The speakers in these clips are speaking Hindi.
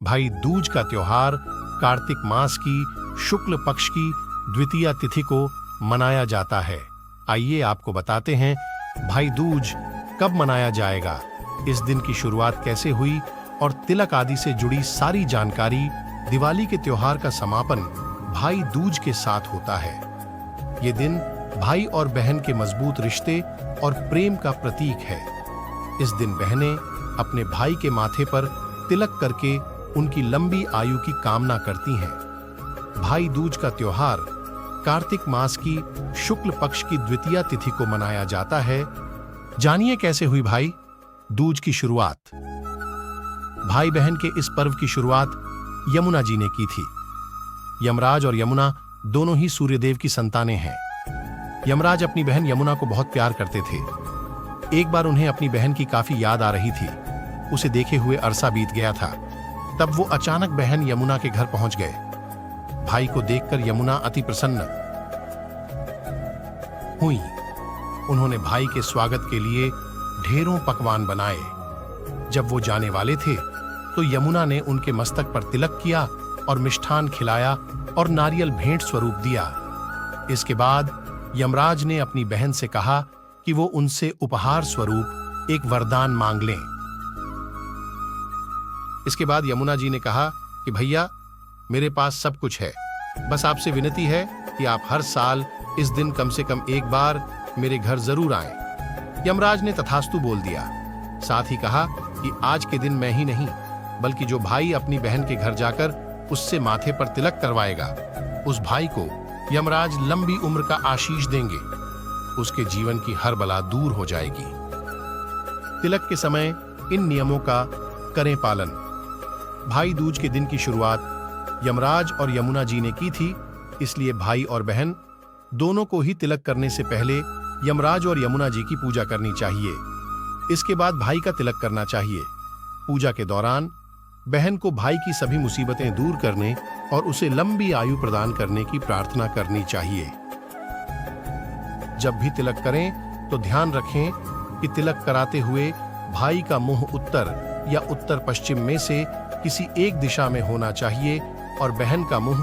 भाई दूज का त्योहार कार्तिक मास की शुक्ल पक्ष की द्वितीया तिथि को मनाया जाता है। आइए आपको बताते हैं भाई दूज कब मनाया जाएगा, इस दिन की शुरुआत कैसे हुई और तिलक आदि से जुड़ी सारी जानकारी। दिवाली के त्योहार का समापन भाई दूज के साथ होता है। ये दिन भाई और बहन के मजबूत रिश्ते और प्रेम का प्रतीक है। इस दिन बहनें अपने भाई के माथे पर तिलक करके उनकी लंबी आयु की कामना करती हैं। भाई दूज का त्योहार कार्तिक मास की शुक्ल पक्ष की द्वितीया तिथि को मनाया जाता है। जानिए कैसे हुई भाई दूज की शुरुआत। भाई बहन के इस पर्व की शुरुआत यमुना जी ने की थी। यमराज और यमुना दोनों ही सूर्यदेव की संतानें हैं। यमराज अपनी बहन यमुना को बहुत प्यार करते थे। एक बार उन्हें अपनी बहन की काफी याद आ रही थी। उसे देखे हुए अरसा बीत गया था। तब वो अचानक बहन यमुना के घर पहुंच गए। भाई को देखकर यमुना अति प्रसन्न हुई। उन्होंने भाई के स्वागत के लिए ढेरों पकवान बनाए। जब वो जाने वाले थे तो यमुना ने उनके मस्तक पर तिलक किया और मिष्ठान खिलाया और नारियल भेंट स्वरूप दिया। इसके बाद यमराज ने अपनी बहन से कहा कि वो उनसे उपहार स्वरूप एक वरदान मांग लें। इसके बाद यमुना जी ने कहा कि भैया मेरे पास सब कुछ है, बस आपसे विनती है कि आप हर साल इस दिन कम से कम एक बार मेरे घर जरूर आएं। यमराज ने तथास्तु बोल दिया। साथ ही कहा कि आज के दिन मैं ही नहीं बल्कि जो भाई अपनी बहन के घर जाकर उससे माथे पर तिलक करवाएगा, उस भाई को यमराज लंबी उम्र का आशीष देंगे। उसके जीवन की हर बला दूर हो जाएगी। तिलक के समय इन नियमों का करें पालन। भाई दूज के दिन की शुरुआत यमराज और यमुना जी ने की थी, इसलिए भाई और बहन दोनों को ही तिलक करने से पहले यमराज और यमुना जी की पूजा करनी चाहिए। इसके बाद भाई का तिलक करना चाहिए। पूजा के दौरान बहन को भाई की सभी मुसीबतें दूर करने और उसे लंबी आयु प्रदान करने की प्रार्थना करनी चाहिए। जब भी तिलक करें तो ध्यान रखें कि तिलक कराते हुए भाई का मुंह उत्तर या उत्तर पश्चिम में से किसी एक दिशा में होना चाहिए और बहन का मुंह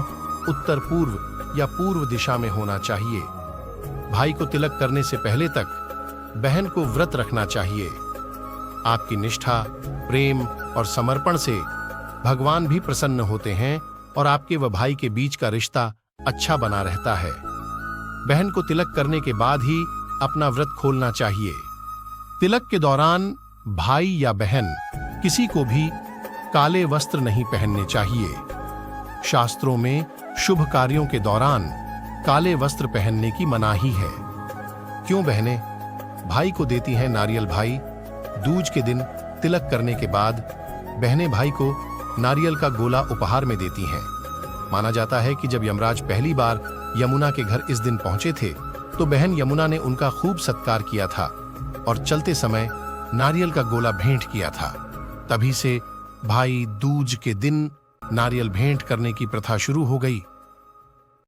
उत्तर पूर्व या पूर्व दिशा में होना चाहिए। भाई को तिलक करने से पहले तक बहन को व्रत रखना चाहिए। आपकी निष्ठा, प्रेम और समर्पण से भगवान भी प्रसन्न होते हैं और आपके व भाई के बीच का रिश्ता अच्छा बना रहता है। बहन को तिलक करने के बाद ही अपना व्रत खोलना चाहिए। तिलक के दौरान भाई या बहन किसी को भी काले वस्त्र नहीं पहनने चाहिए। शास्त्रों में शुभ कार्यों के दौरान काले वस्त्र पहनने की मनाही है। क्यों बहनें भाई को देती हैं नारियल। भाई दूज के दिन तिलक करने के बाद बहनें भाई को नारियल का गोला उपहार में देती हैं। माना जाता है कि जब यमराज पहली बार यमुना के घर इस दिन पहुंचे थे तो बहन यमुना ने उनका खूब सत्कार किया था और चलते समय नारियल का गोला भेंट किया था। तभी से भाई दूज के दिन नारियल भेंट करने की प्रथा शुरू हो गई।